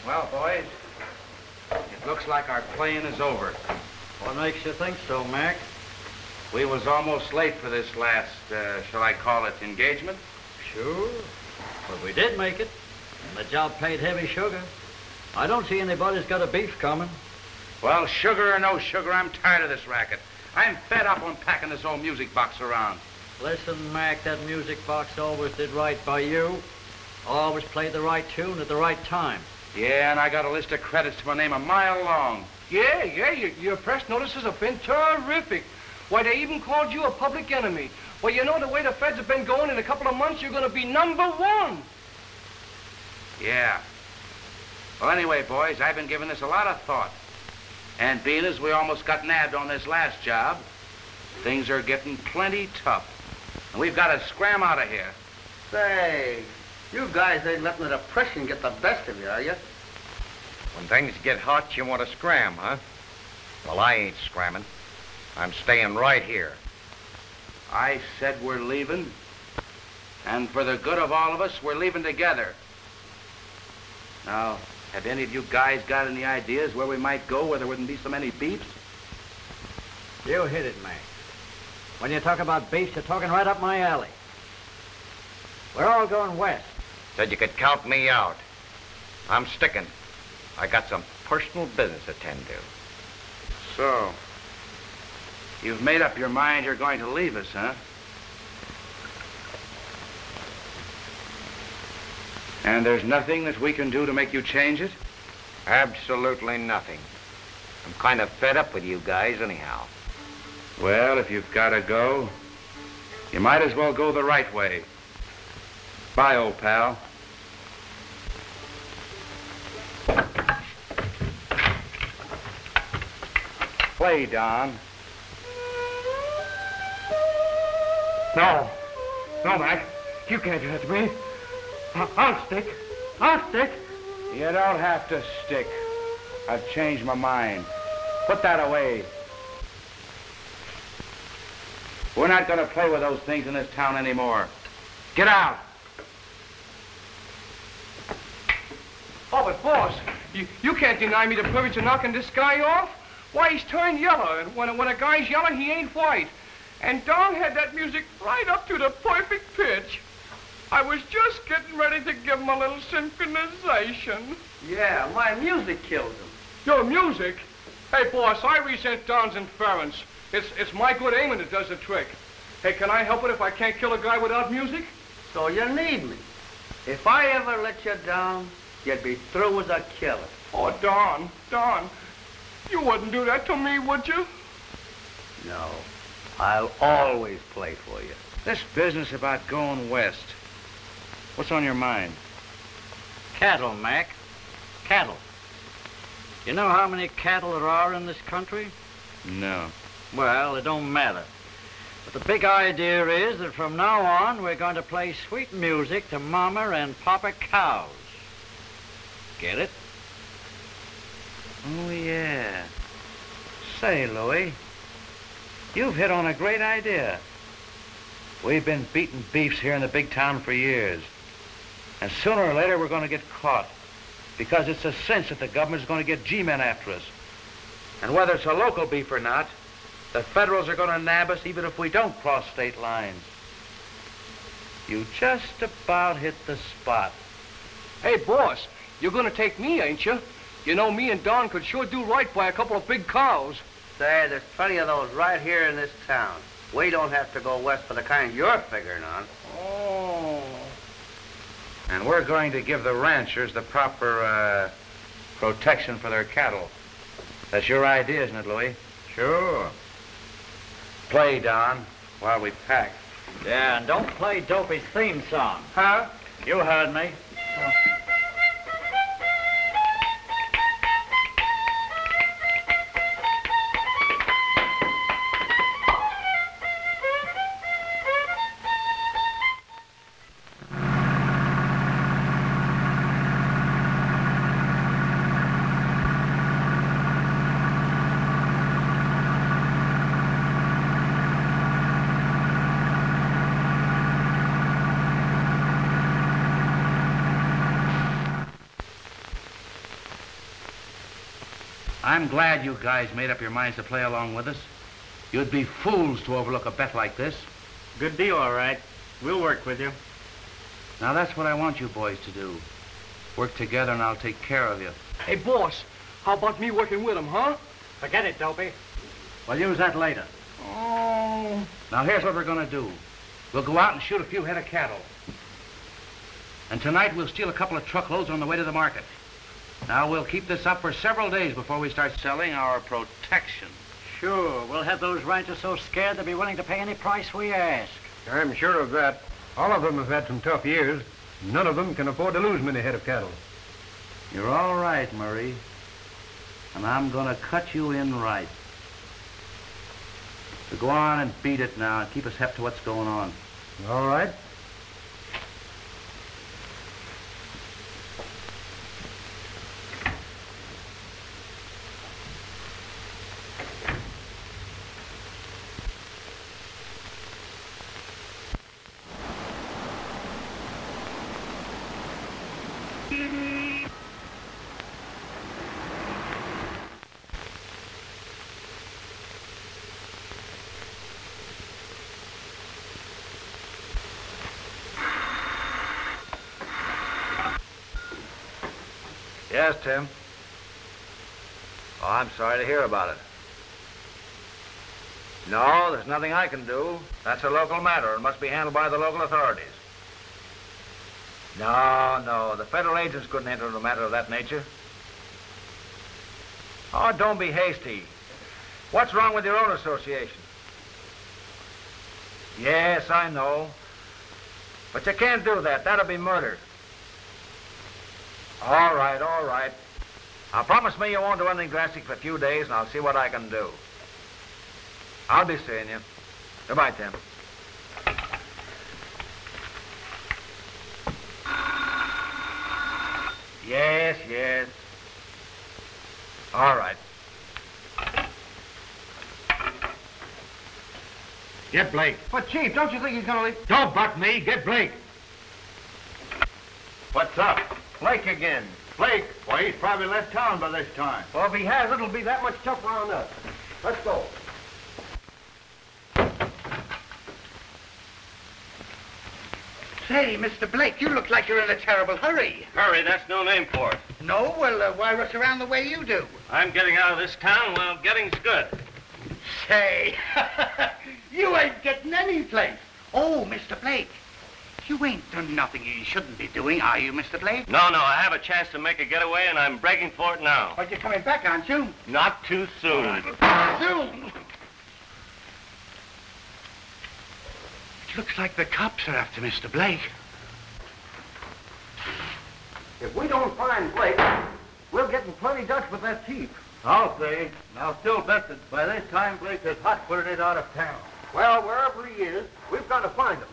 Well, boys, it looks like our playing is over. What makes you think so, Mac? We was almost late for this last, shall I call it, engagement? Sure. But we did make it. And the job paid heavy sugar. I don't see anybody's got a beef coming. Well, sugar or no sugar, I'm tired of this racket. I'm fed up on packing this old music box around. Listen, Mac, that music box always did right by you. Always played the right tune at the right time. Yeah, and I got a list of credits to my name a mile long. Yeah, your press notices have been terrific. Why, they even called you a public enemy. Well, you know, the way the feds have been going, in a couple of months, you're going to be #1. Yeah. Well, anyway, boys, I've been giving this a lot of thought. And being as we almost got nabbed on this last job, things are getting plenty tough. And we've got to scram out of here. Say, you guys ain't letting the depression get the best of you, are you? When things get hot, you want to scram, huh? Well, I ain't scramming. I'm staying right here. I said we're leaving. And for the good of all of us, we're leaving together. Now, have any of you guys got any ideas where we might go where there wouldn't be so many beefs? You hit it, Mac. When you talk about beefs, you're talking right up my alley. We're all going west. Said you could count me out. I'm sticking. I got some personal business to attend to. So, you've made up your mind you're going to leave us, huh? And there's nothing that we can do to make you change it? Absolutely nothing. I'm kind of fed up with you guys anyhow. Well, if you've got to go, you might as well go the right way. Bye, old pal. Play, Don. No, Mac. You can't do that to me. I'll stick. I'll stick. You don't have to stick. I've changed my mind. Put that away. We're not going to play with those things in this town anymore. Get out. Oh, but boss, you can't deny me the privilege of knocking this guy off. Why, he's turned yellow, and when a guy's yellow, he ain't white. And Don had that music right up to the perfect pitch. I was just getting ready to give him a little synchronization. Yeah, my music kills him. Your music? Hey, boss, I resent Don's inference. It's my good aiming that does the trick. Hey, can I help it if I can't kill a guy without music? So you need me. If I ever let you down, you'd be through as a killer. Oh, Don, you wouldn't do that to me, would you? No, I'll always play for you. This business about going west, what's on your mind? Cattle, Mac. Cattle. You know how many cattle there are in this country? No. Well, it don't matter. But the big idea is that from now on, we're going to play sweet music to Mama and Papa cows. Get it? Oh, yeah. Say, Louie, you've hit on a great idea. We've been beating beefs here in the big town for years. And sooner or later, we're going to get caught. Because it's a cinch that the government's going to get G-men after us. And whether it's a local beef or not, the Federals are going to nab us even if we don't cross state lines. You just about hit the spot. Hey, boss, you're going to take me, ain't you? You know, me and Don could sure do right by a couple of big cows. Say, there's plenty of those right here in this town. We don't have to go west for the kind you're figuring on. Oh. And we're going to give the ranchers the proper, protection for their cattle. That's your idea, isn't it, Louie? Sure. Play, Don, while we pack. Yeah, and don't play Dopey's theme song. Huh? You heard me. I'm glad you guys made up your minds to play along with us. You'd be fools to overlook a bet like this. Good deal, all right. We'll work with you. Now, that's what I want you boys to do. Work together and I'll take care of you. Hey, boss, how about me working with him, huh? Forget it, Dopey. We'll use that later. Oh. Now, here's what we're going to do. We'll go out and shoot a few head of cattle. And tonight we'll steal a couple of truckloads on the way to the market. Now, we'll keep this up for several days before we start selling our protection. Sure, we'll have those ranchers so scared they'll be willing to pay any price we ask. I'm sure of that. All of them have had some tough years. None of them can afford to lose many head of cattle. You're all right, Murray. And I'm going to cut you in right. So go on and beat it now and keep us hep to what's going on. All right. Yes, Tim. Oh, I'm sorry to hear about it. No, there's nothing I can do. That's a local matter and must be handled by the local authorities. No, the federal agents couldn't enter into a matter of that nature. Oh, don't be hasty. What's wrong with your own association? Yes, I know. But you can't do that. That'll be murder. All right. Now, promise me you won't do anything drastic for a few days, and I'll see what I can do. I'll be seeing you. Goodbye, Tim. Yes. All right. Get Blake. But, Chief, don't you think he's gonna leave? Don't buck me. Get Blake. What's up? Blake again. Blake? Why, he's probably left town by this time. Well, if he has, it'll be that much tougher on us. Let's go. Say, Mr. Blake, you look like you're in a terrible hurry. Hurry, that's no name for it. No? Well, why rush around the way you do? I'm getting out of this town while getting's good. Say, you ain't getting any place. Oh, Mr. Blake, you ain't done nothing you shouldn't be doing, are you, Mr. Blake? No, I have a chance to make a getaway, and I'm breaking for it now. But you're coming back, aren't you? Not too soon. Soon. It looks like the cops are after Mr. Blake. If we don't find Blake, we'll get in plenty Dutch with that chief. I'll say. I'll still bet that by this time Blake is hot-footed out of town. Well, wherever he is, we've got to find him.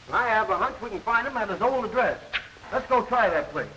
And I have a hunch we can find him at his old address. Let's go try that place.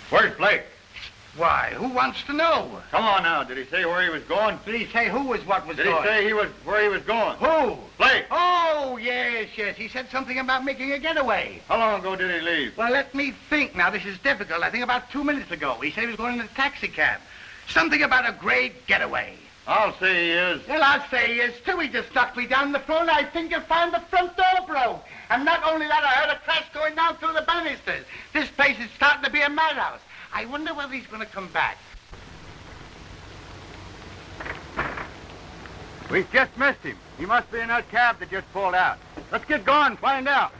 Where's Blake? Why, who wants to know? Come on now. Did he say where he was going? Did he say who was what was Did going? he say where he was going? Who? Blake. Oh, yes. He said something about making a getaway. How long ago did he leave? Well, let me think now. This is difficult. I think about 2 minutes ago. He said he was going in a taxi cab. Something about a great getaway. I'll say he is. Well, I'll say he is, too. He just knocked me down the floor, and I think you'll find the front door broke. And not only that, I heard a crash going down through the banisters. This place is starting to be a madhouse. I wonder whether he's going to come back. We've just missed him. He must be in that cab that just pulled out. Let's get going, find out.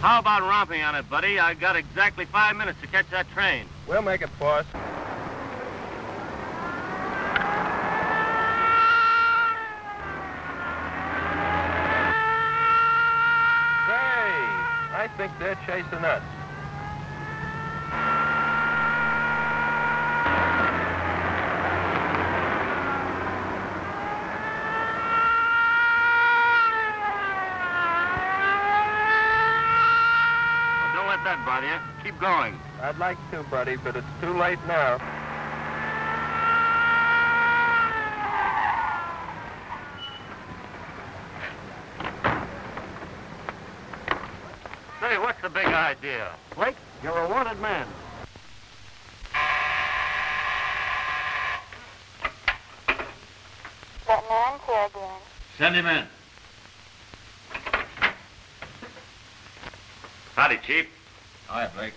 How about romping on it, buddy? I got exactly 5 minutes to catch that train. We'll make it, boss. Say, I think they're chasing us. That bother you. Keep going. I'd like to, buddy, but it's too late now. Say, what's the big idea? Blake, you're a wanted man. That man's here again. Send him in. Howdy, Chief. Hi, Blake.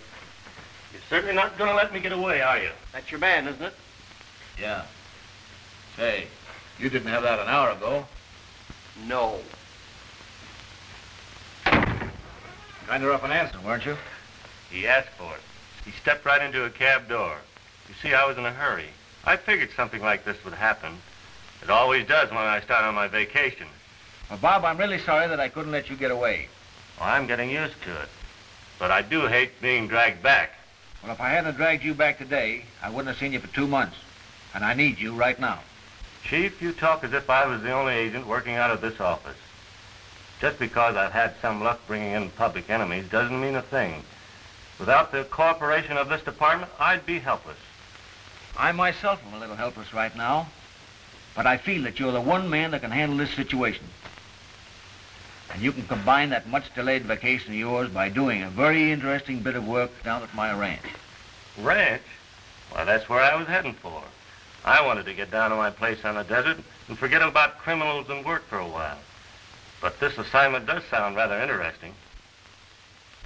You're certainly not going to let me get away, are you? That's your man, isn't it? Yeah. Say, you didn't have that an hour ago. No. Kind of rough and handsome, weren't you? He asked for it. He stepped right into a cab door. You see, I was in a hurry. I figured something like this would happen. It always does when I start on my vacation. Well, Bob, I'm really sorry that I couldn't let you get away. Well, I'm getting used to it. But I do hate being dragged back. Well, if I hadn't dragged you back today, I wouldn't have seen you for 2 months. And I need you right now. Chief, you talk as if I was the only agent working out of this office. Just because I've had some luck bringing in public enemies doesn't mean a thing. Without the cooperation of this department, I'd be helpless. I myself am a little helpless right now. But I feel that you're the one man that can handle this situation. And you can combine that much-delayed vacation of yours by doing a very interesting bit of work down at my ranch. Ranch? Well, that's where I was heading for. I wanted to get down to my place on the desert and forget about criminals and work for a while. But this assignment does sound rather interesting.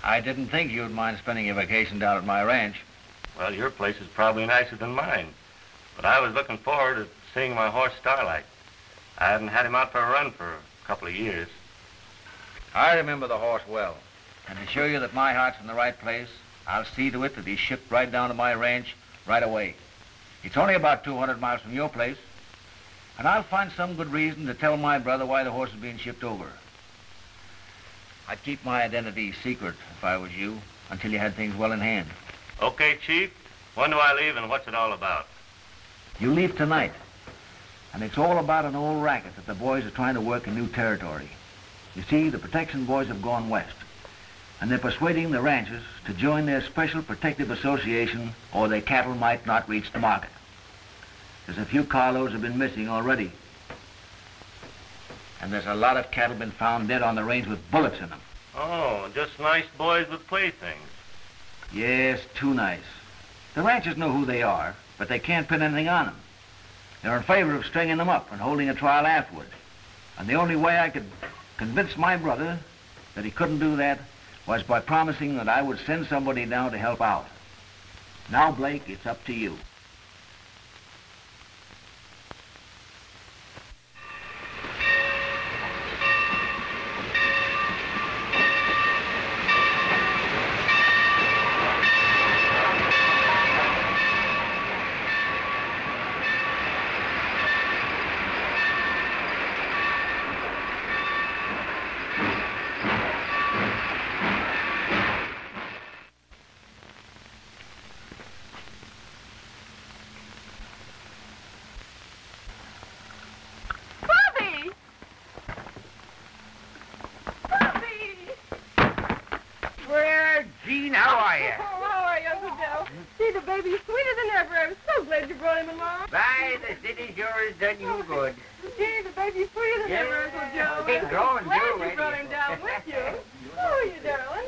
I didn't think you'd mind spending your vacation down at my ranch. Well, your place is probably nicer than mine. But I was looking forward to seeing my horse Starlight. I hadn't had him out for a run for a couple of years. I remember the horse well. And to show you that my heart's in the right place, I'll see to it that he's shipped right down to my ranch right away. It's only about 200 miles from your place. And I'll find some good reason to tell my brother why the horse is being shipped over. I'd keep my identity secret if I was you until you had things well in hand. Okay, Chief. When do I leave and what's it all about? You leave tonight. And it's all about an old racket that the boys are trying to work in new territory. You see, the protection boys have gone west, and they're persuading the ranchers to join their special protective association or their cattle might not reach the market. There's a few carloads have been missing already. And there's a lot of cattle been found dead on the range with bullets in them. Oh, just nice boys with playthings. Yes, too nice. The ranchers know who they are, but they can't pin anything on them. They're in favor of stringing them up and holding a trial afterward. And the only way I could convince my brother that he couldn't do that was by promising that I would send somebody down to help out. Now, Blake, it's up to you. Gene, how are you? Oh, how are you, Uncle Joe? See, the baby's sweeter than ever. I'm so glad you brought him along. Bye, the city's yours, done you good. Gee, the baby's sweeter than ever, Uncle Joe. Been growing, glad too, you ain't brought you? him down with you. Oh, you darling.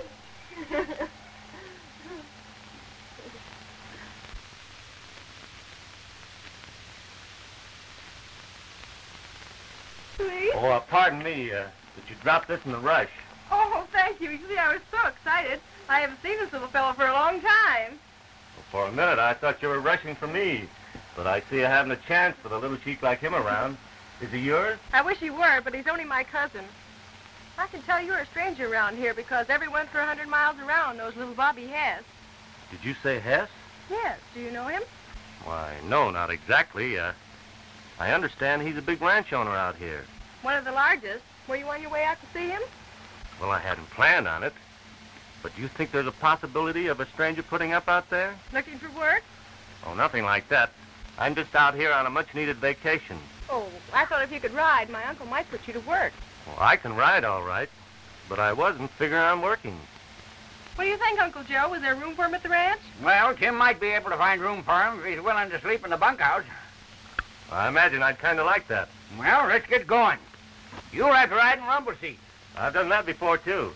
Oh, pardon me, but you dropped this in the rush. Oh, thank you. You see, I was so excited. I haven't seen this little fellow for a long time. Well, for a minute, I thought you were rushing for me. But I see you having a chance with a little cheek like him around. Is he yours? I wish he were, but he's only my cousin. I can tell you're a stranger around here because everyone for 100 miles around knows little Bobby Hess. Did you say Hess? Yes. Do you know him? Why, no, not exactly. I understand he's a big ranch owner out here. One of the largest. Were you on your way out to see him? Well, I hadn't planned on it. But do you think there's a possibility of a stranger putting up out there? Looking for work? Oh, nothing like that. I'm just out here on a much-needed vacation. Oh, I thought if you could ride, my uncle might put you to work. Well, I can ride all right, but I wasn't figuring on working. What do you think, Uncle Joe? Is there room for him at the ranch? Well, Tim might be able to find room for him if he's willing to sleep in the bunkhouse. I imagine I'd kind of like that. Well, let's get going. You'll have to ride in rumble seat. I've done that before, too.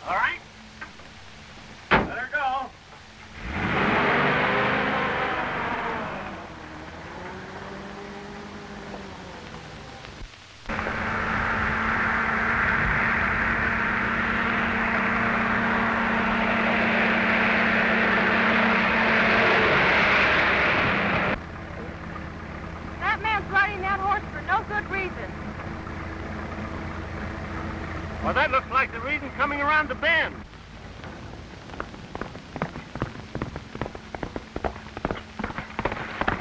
All right. Let her go. That man's riding that horse for no good reason. Well, that looks like the reason coming around the bend.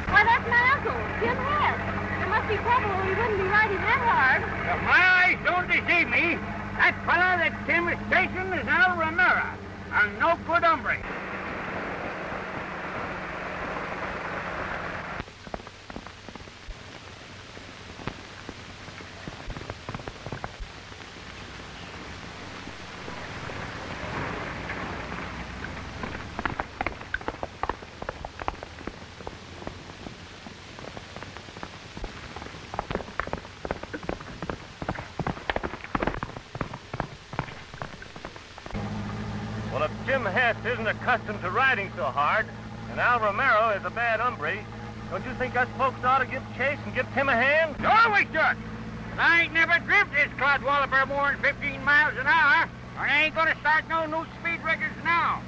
Why, that's my uncle, Jim Hess. There must be trouble or he wouldn't be riding that hard. If my eyes don't deceive me, that fellow that Tim is chasing is Al Ramira, a no good hombre. Well, if Jim Hess isn't accustomed to riding so hard, and Al Romero is a bad hombre, don't you think us folks ought to give chase and give Tim a hand? Sure we should. But I ain't never driven this clodwalloper more than 15 miles an hour, and I ain't gonna start no new speed records now.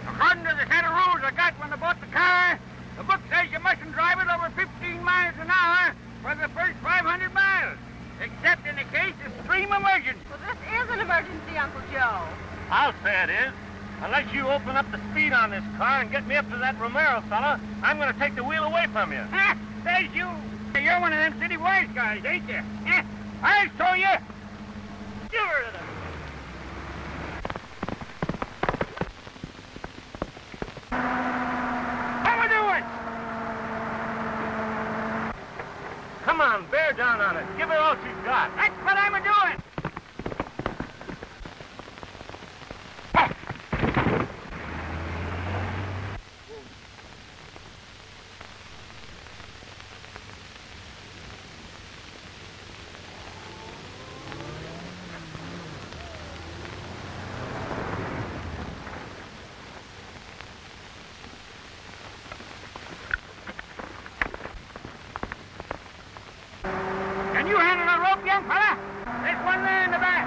According to the set of rules I got when I bought the car, the book says you mustn't drive it over 15 miles an hour for the first 500 miles, except in the case of extreme emergency. Well, this is an emergency, Uncle Joe. I'll say it is. Unless you open up the speed on this car and get me up to that Romero fella, I'm going to take the wheel away from you. Ha! There's you. You're one of them city wise guys, ain't you? I'll show you. Give her to them. How we doing? Come on, bear down on it. Give her all she's got. That's what I'm a-doing. Can you handle a rope, young fella? There's one there in the back.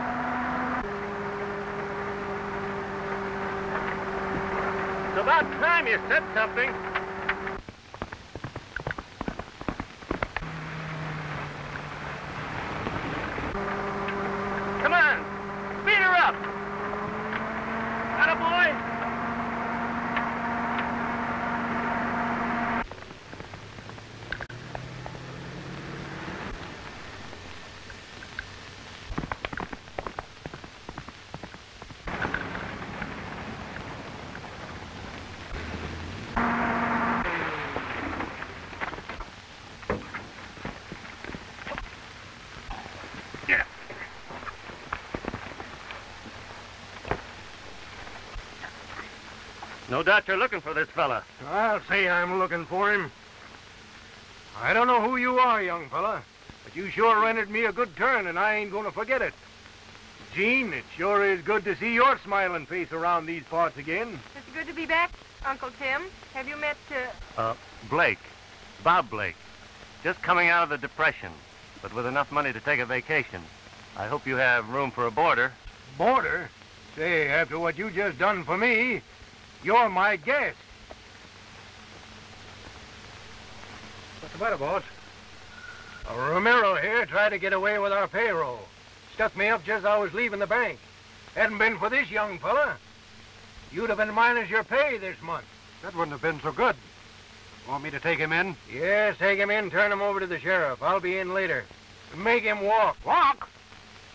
It's about time you said something. Come on, speed her up. Attaboy. No doubt you're looking for this fella. I'll say I'm looking for him. I don't know who you are, young fella, but you sure rendered me a good turn, and I ain't going to forget it. Gene, it sure is good to see your smiling face around these parts again. It's good to be back, Uncle Tim. Have you met, Blake. Bob Blake. Just coming out of the Depression, but with enough money to take a vacation. I hope you have room for a boarder. Boarder? Say, after what you just done for me, you're my guest. What's the matter, boss? Romero here tried to get away with our payroll. Stuck me up just as I was leaving the bank. Hadn't been for this young fella, you'd have been minus your pay this month. That wouldn't have been so good. Want me to take him in? Yes, take him in, turn him over to the sheriff. I'll be in later. Make him walk. Walk?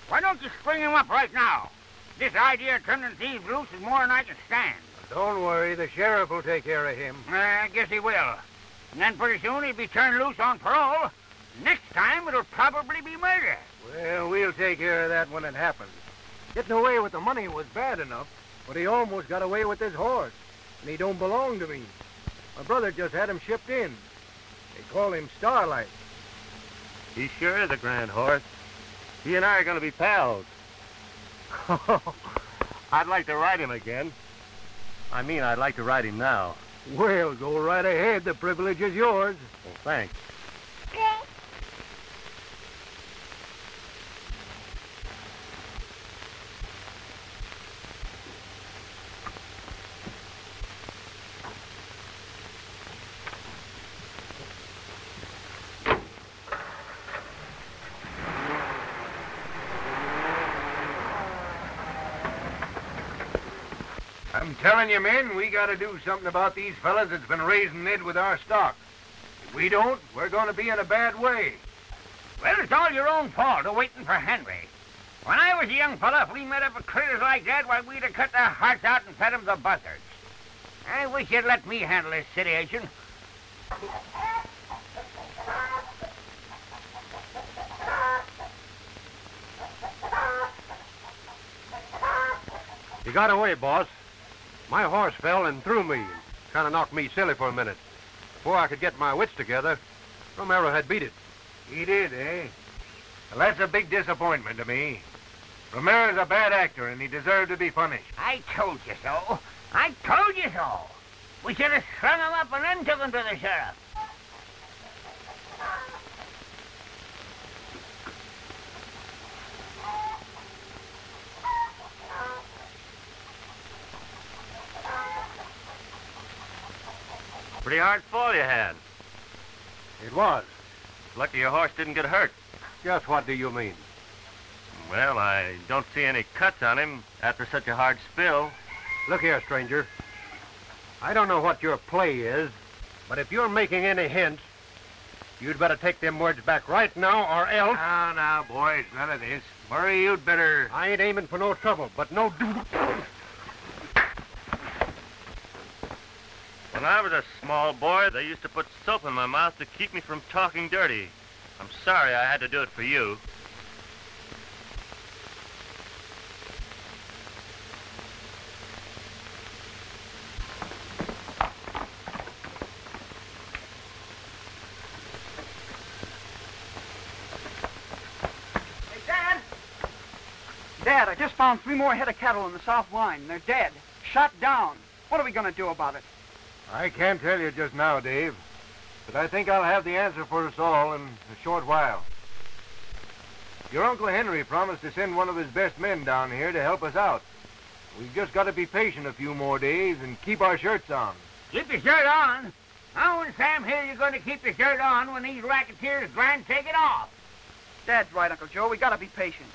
Why don't you spring him up right now? This idea of turning thieves loose is more than I can stand. Don't worry, the sheriff will take care of him. I guess he will. And then pretty soon he'll be turned loose on parole. Next time it'll probably be murder. Well, we'll take care of that when it happens. Getting away with the money was bad enough, but he almost got away with this horse. And he don't belong to me. My brother just had him shipped in. They call him Starlight. He sure is a grand horse. He and I are going to be pals. I'd like to ride him again. I mean, I'd like to ride him now. Well, go right ahead. The privilege is yours. Well, thanks. I'm telling you, men, we got to do something about these fellas that's been raising Ned with our stock. If we don't, we're going to be in a bad way. Well, it's all your own fault, waiting for Henry. When I was a young fella, if we met up with critters like that, why, we'd have cut their hearts out and fed them to buzzards. I wish you'd let me handle this situation. He got away, boss. My horse fell and threw me. Kind of knocked me silly for a minute. Before I could get my wits together, Romero had beat it. He did, eh? Well, that's a big disappointment to me. Romero's a bad actor, and he deserved to be punished. I told you so. I told you so. We should have strung him up and then took him to the sheriff. Pretty hard fall you had. It was. Lucky your horse didn't get hurt. Just what do you mean? Well, I don't see any cuts on him after such a hard spill. Look here, stranger. I don't know what your play is, but if you're making any hints, you'd better take them words back right now, or else... Now, boys, none of this. Murray, you'd better... I ain't aiming for no trouble, but no... When I was a small boy, they used to put soap in my mouth to keep me from talking dirty. I'm sorry I had to do it for you. Hey, Dad! Dad, I just found 3 more head of cattle in the south line. They're dead. Shot down. What are we going to do about it? I can't tell you just now, Dave, but I think I'll have the answer for us all in a short while. Your Uncle Henry promised to send one of his best men down here to help us out. We've just got to be patient a few more days and keep our shirts on. Keep your shirt on? How in Sam Hill you going to keep your shirt on when these racketeers grand take it off? Dad's right, Uncle Joe. We got to be patient.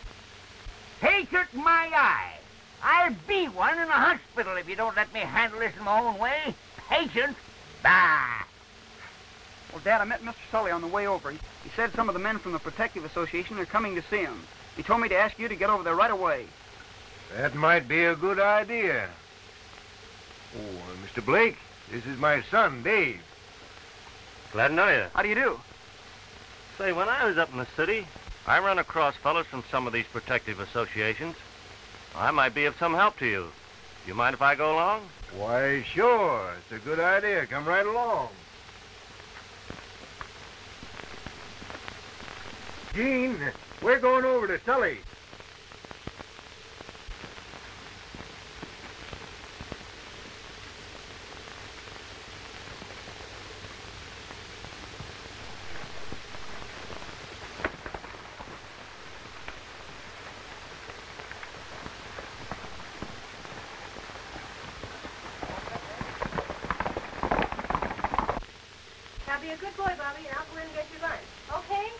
Patient my eye. I'll be one in a hospital if you don't let me handle this in my own way. Patient? Bah! Well, Dad, I met Mr. Sully on the way over. He said some of the men from the Protective Association are coming to see him. He told me to ask you to get over there right away. That might be a good idea. Oh, Mr. Blake, this is my son, Dave. Glad to know you. How do you do? Say, when I was up in the city, I run across fellows from some of these protective associations. I might be of some help to you. You mind if I go along? Why, sure. It's a good idea. Come right along. Gene, we're going over to Sully's. Now be a good boy, Bobby, and I'll go in and get your lunch. Okay?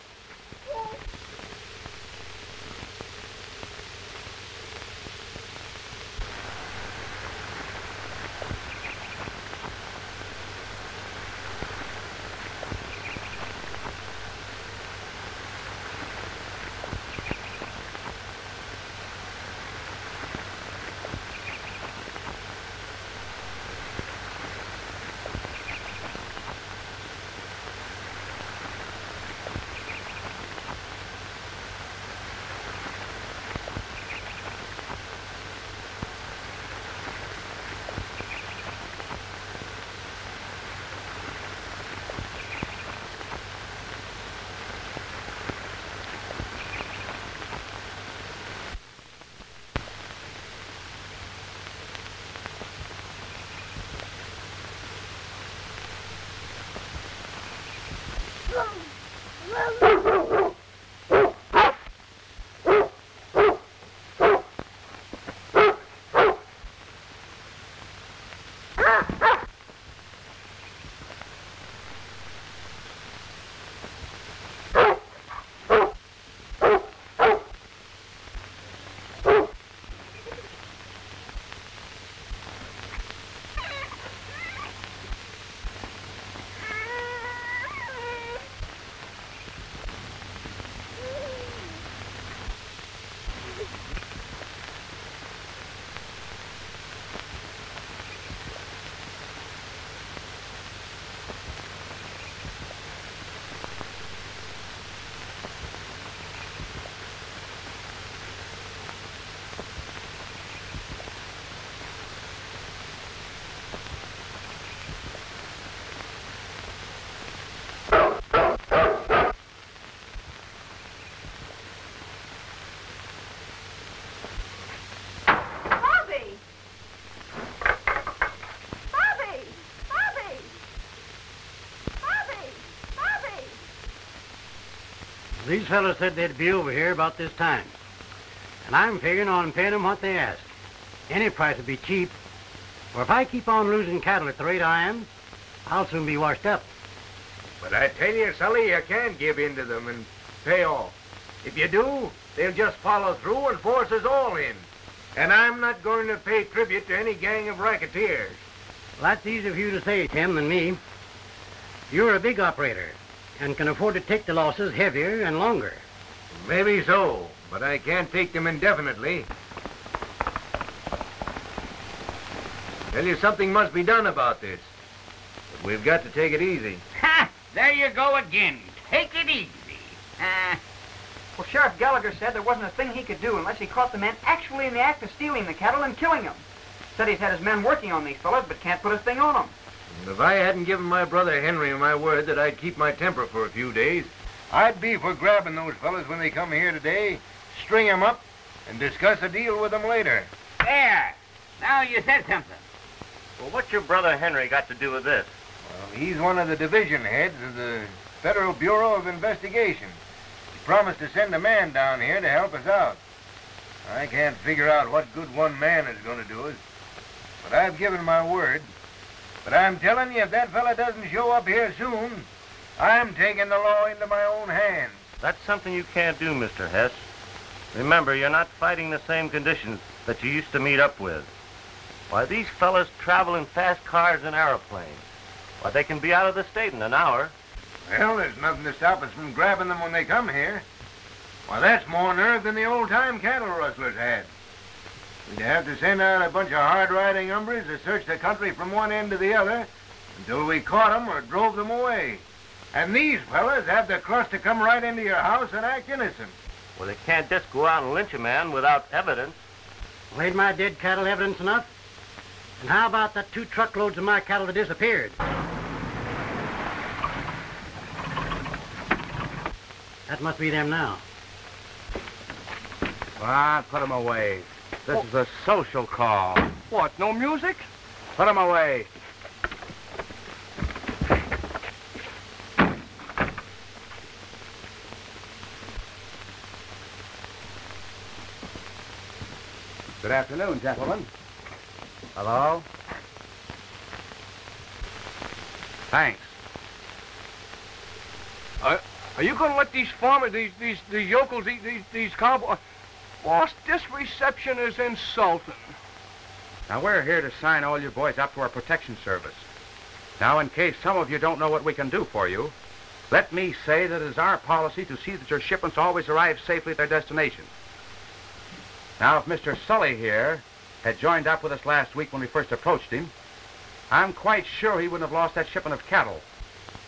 These fellows said they'd be over here about this time. And I'm figuring on paying them what they ask. Any price would be cheap. For if I keep on losing cattle at the rate I am, I'll soon be washed up. But I tell you, Sully, you can't give in to them and pay off. If you do, they'll just follow through and force us all in. And I'm not going to pay tribute to any gang of racketeers. Well, that's easier for you to say, Tim, than me. You're a big operator and can afford to take the losses heavier and longer. Maybe so, but I can't take them indefinitely. Tell you, something must be done about this. But we've got to take it easy. Ha! There you go again. Take it easy. Well, Sheriff Gallagher said there wasn't a thing he could do unless he caught the men actually in the act of stealing the cattle and killing them. Said he's had his men working on these fellows, but can't put a thing on them. And if I hadn't given my brother Henry my word that I'd keep my temper for a few days, I'd be for grabbing those fellows when they come here today, string them up, and discuss a deal with them later. There. Now you said something. Well, what's your brother Henry got to do with this? Well, he's one of the division heads of the Federal Bureau of Investigation. He promised to send a man down here to help us out. I can't figure out what good one man is going to do us, but I've given my word. But I'm telling you, if that fella doesn't show up here soon, I'm taking the law into my own hands. That's something you can't do, Mr. Hess. Remember, you're not fighting the same conditions that you used to meet up with. Why, these fellas travel in fast cars and aeroplanes. Why, they can be out of the state in an hour. Well, there's nothing to stop us from grabbing them when they come here. Why, that's more nerve than the old-time cattle rustlers had. We'd have to send out a bunch of hard-riding hombres to search the country from one end to the other until we caught them or drove them away. And these fellas have the crust to come right into your house and act innocent. Well, they can't just go out and lynch a man without evidence. Well, ain't my dead cattle evidence enough? And how about that 2 truckloads of my cattle that disappeared? That must be them now. Ah, put them away. This is a social call. What, no music? Put them away. Good afternoon, gentlemen. Hello? Thanks. Are you going to let these farmers, these yokels, these cowboys... Boss, this reception is insulting. Now, we're here to sign all you boys up to our protection service. Now, in case some of you don't know what we can do for you, let me say that it is our policy to see that your shipments always arrive safely at their destination. Now, if Mr. Sully here had joined up with us last week when we first approached him, I'm quite sure he wouldn't have lost that shipment of cattle.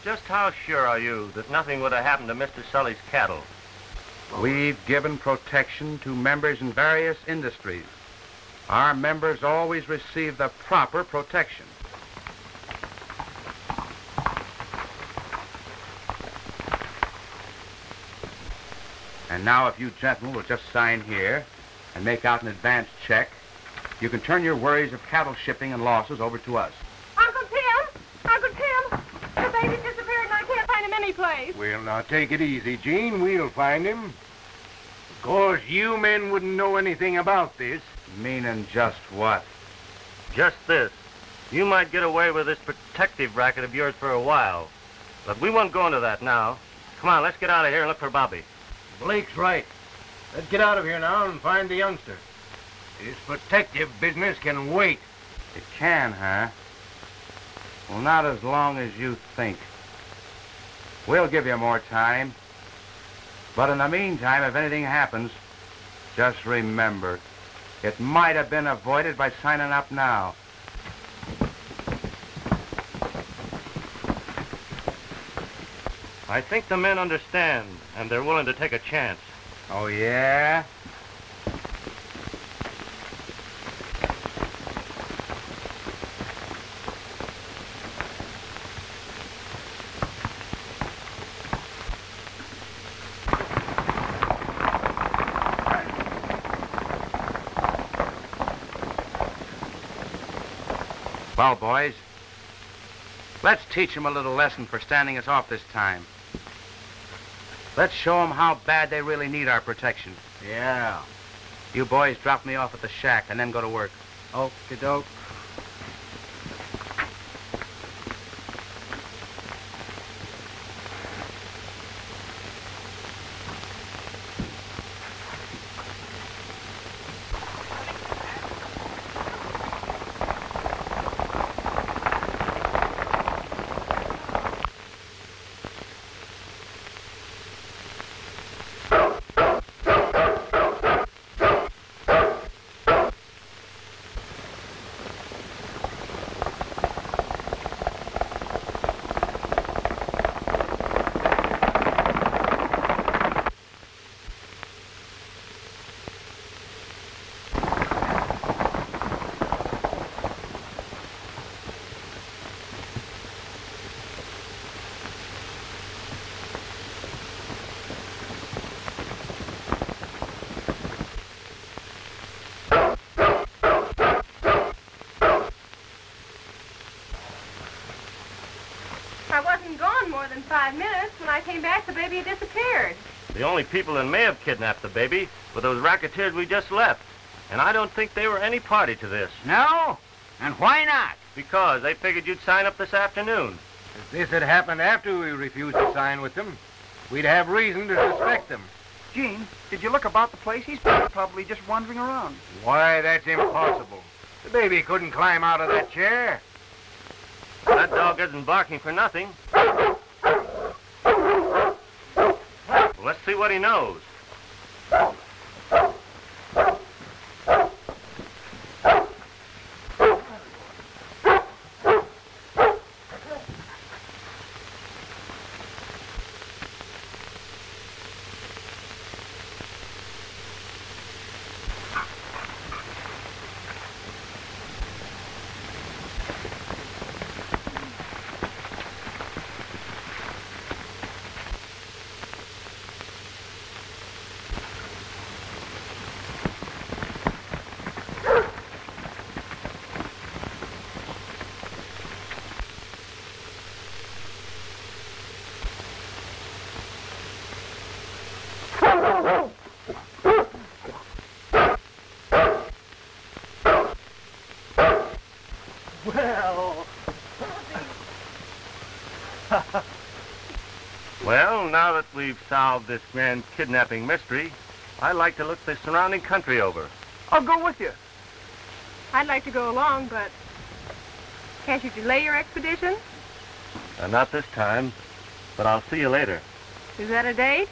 Just how sure are you that nothing would have happened to Mr. Sully's cattle? We've given protection to members in various industries. Our members always receive the proper protection. And now, if you gentlemen will just sign here and make out an advance check, you can turn your worries of cattle shipping and losses over to us. Uncle Tim! Uncle Tim! The baby disappeared and I can't find him anyplace. Well, now, take it easy, Gene. We'll find him. Of course, you men wouldn't know anything about this. Meaning just what? Just this. You might get away with this protective racket of yours for a while. But we won't go into that now. Come on, let's get out of here and look for Bobby. Blake's right. Let's get out of here now and find the youngster. This protective business can wait. It can, huh? Well, not as long as you think. We'll give you more time. But in the meantime, if anything happens, just remember, it might have been avoided by signing up now. I think the men understand, and they're willing to take a chance. Oh, yeah? Well, boys, let's teach them a little lesson for standing us off this time. Let's show them how bad they really need our protection. Yeah. You boys drop me off at the shack and then go to work. Okie-doke. I wasn't gone more than 5 minutes. When I came back, the baby had disappeared. The only people that may have kidnapped the baby were those racketeers we just left. And I don't think they were any party to this. No? And why not? Because they figured you'd sign up this afternoon. If this had happened after we refused to sign with them, we'd have reason to suspect them. Gene, did you look about the place? He's probably just wandering around. Why, that's impossible. The baby couldn't climb out of that chair. That dog isn't barking for nothing. Well, let's see what he knows. Well. Well, now that we've solved this grand kidnapping mystery, I'd like to look the surrounding country over. I'll go with you. I'd like to go along, but can't you delay your expedition? Not this time, but I'll see you later. Is that a date?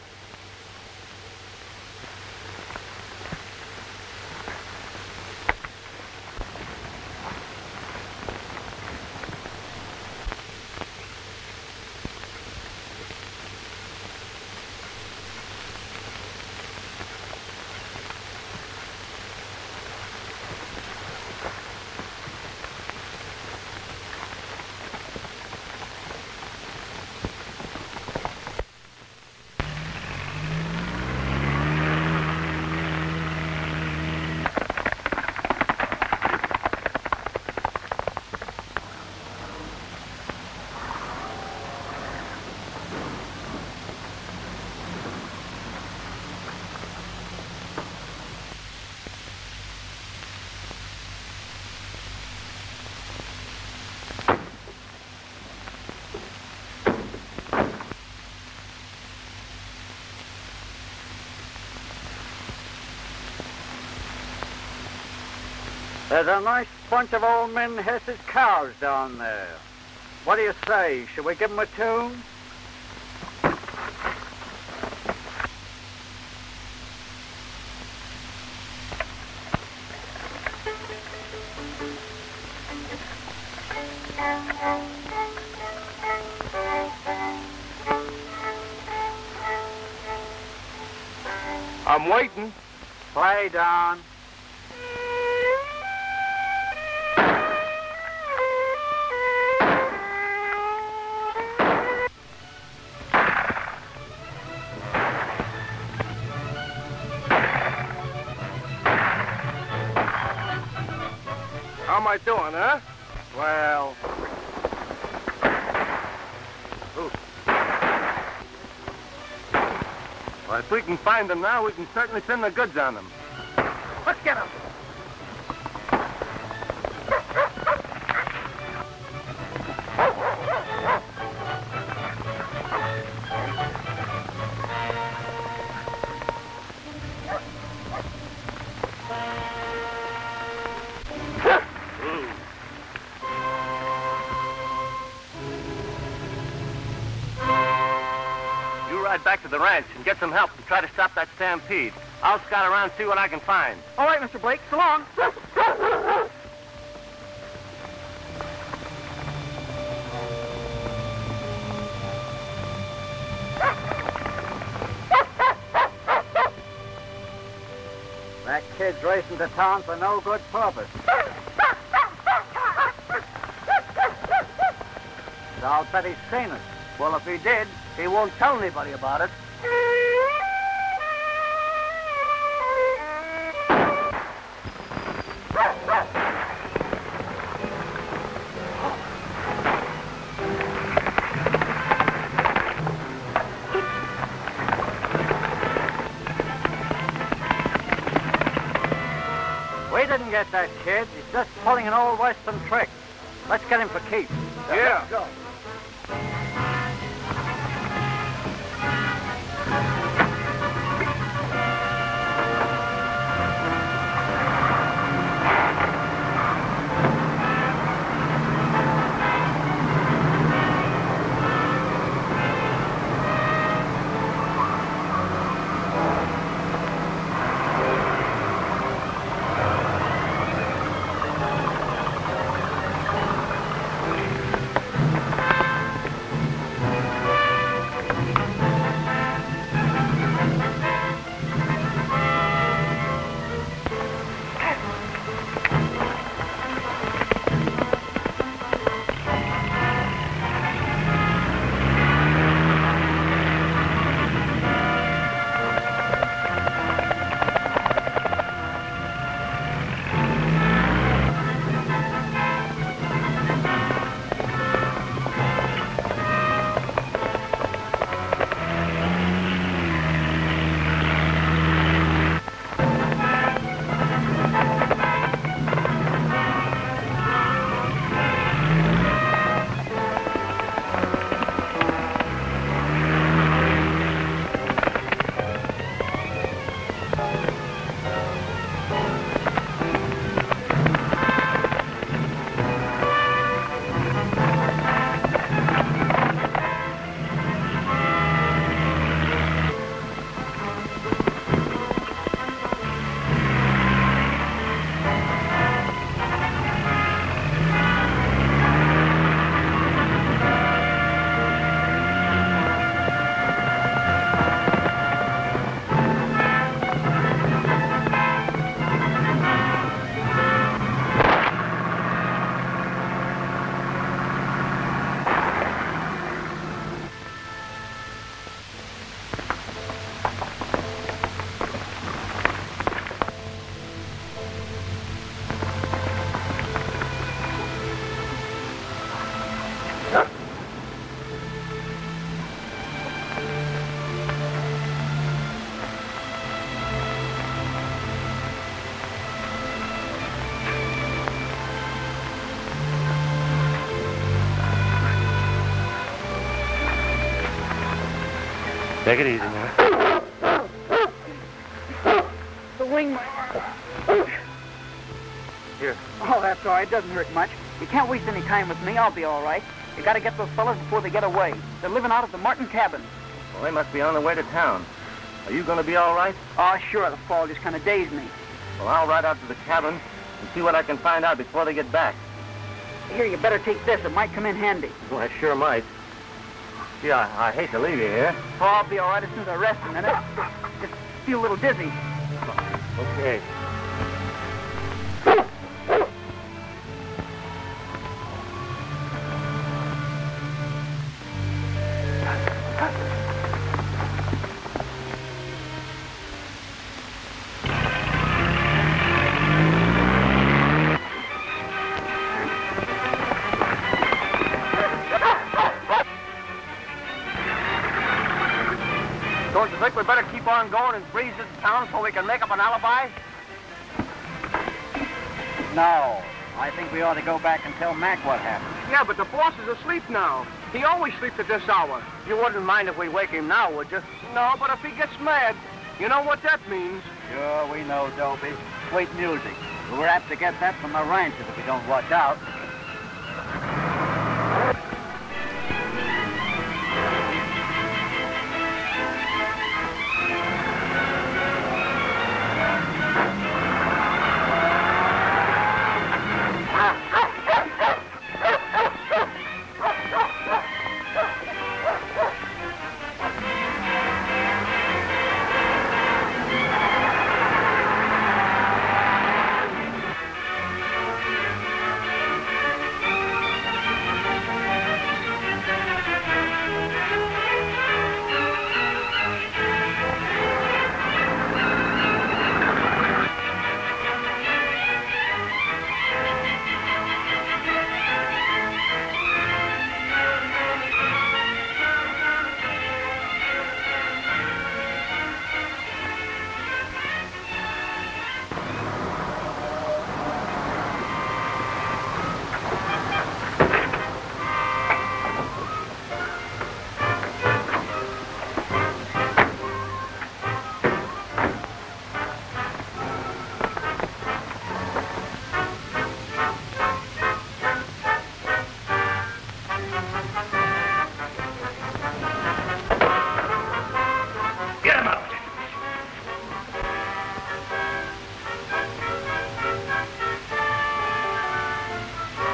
There's a nice bunch of old men Hess's cows down there. What do you say? Should we give them a tune? I'm waiting. Play, Don. How am I doing, huh? Well... Well, if we can find them now, we can certainly pin the goods on them. Let's get them. Back to the ranch and get some help and try to stop that stampede. I'll scout around and see what I can find. All right, Mr. Blake. So long. That kid's racing to town for no good purpose. So I'll bet he's seen us. Well, if he did, he won't tell anybody about it. We didn't get that kid. He's just pulling an old Western trick. Let's get him for keeps. Yeah. Let's go. Take it easy now. The wing, my arm. Here. Oh, that's all right. It doesn't hurt much. You can't waste any time with me. I'll be all right. You got to get those fellas before they get away. They're living out of the Martin cabin. Well, they must be on their way to town. Are you going to be all right? Oh, sure. The fall just kind of dazed me. Well, I'll ride out to the cabin and see what I can find out before they get back. Here, you better take this. It might come in handy. Well, I sure might. Gee, I hate to leave you here. Oh, I'll be all right as soon as I rest a minute. Just feel a little dizzy. Okay. Don't you think we better keep on going and breeze this town so we can make up an alibi? No. I think we ought to go back and tell Mac what happened. Yeah, but the boss is asleep now. He always sleeps at this hour. You wouldn't mind if we wake him now, would you? No, but if he gets mad, you know what that means. Sure, we know, Dopey. Sweet music. We're apt to get that from the ranchers if we don't watch out.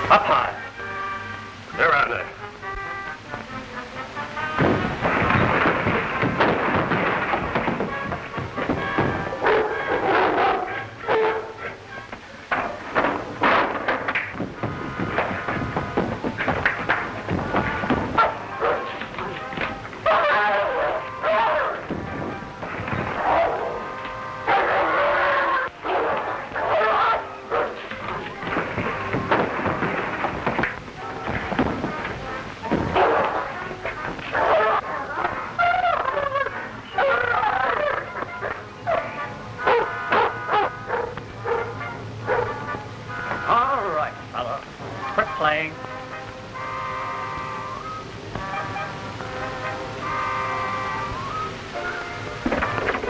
Up high. They're out there.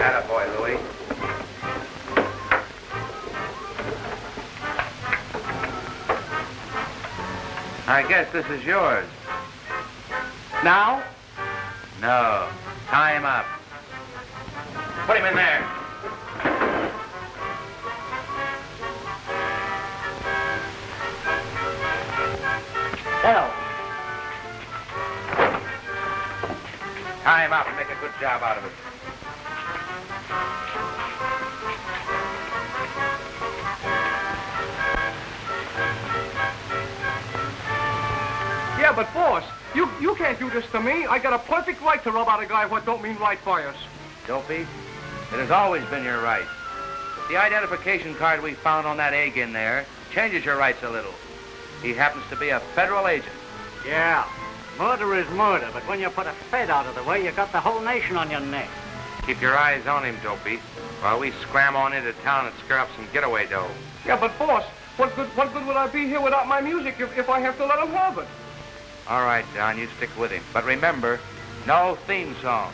Attaboy, Louie. I guess this is yours. Now? No. Tie him up. Put him in there. Hell. Tie him up and make a good job out of it. Yeah, but boss, you can't do this to me. I got a perfect right to rub out a guy what don't mean right by us. Dopey, it has always been your right. The identification card we found on that egg in there changes your rights a little. He happens to be a federal agent. Yeah, murder is murder, but when you put a Fed out of the way, you got the whole nation on your neck. Keep your eyes on him, Dopey, while we scram on into town and scare up some getaway dough. Yeah, but boss, what good would I be here without my music if I have to let him have it? All right, Don, you stick with him. But remember, no theme song.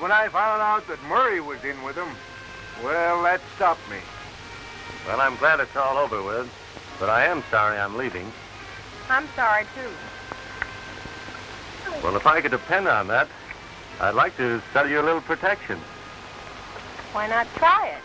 when I found out that Murray was in with them, well, that stopped me. Well, I'm glad it's all over with, but I am sorry I'm leaving. I'm sorry, too. Well, if I could depend on that, I'd like to sell you a little protection. Why not try it?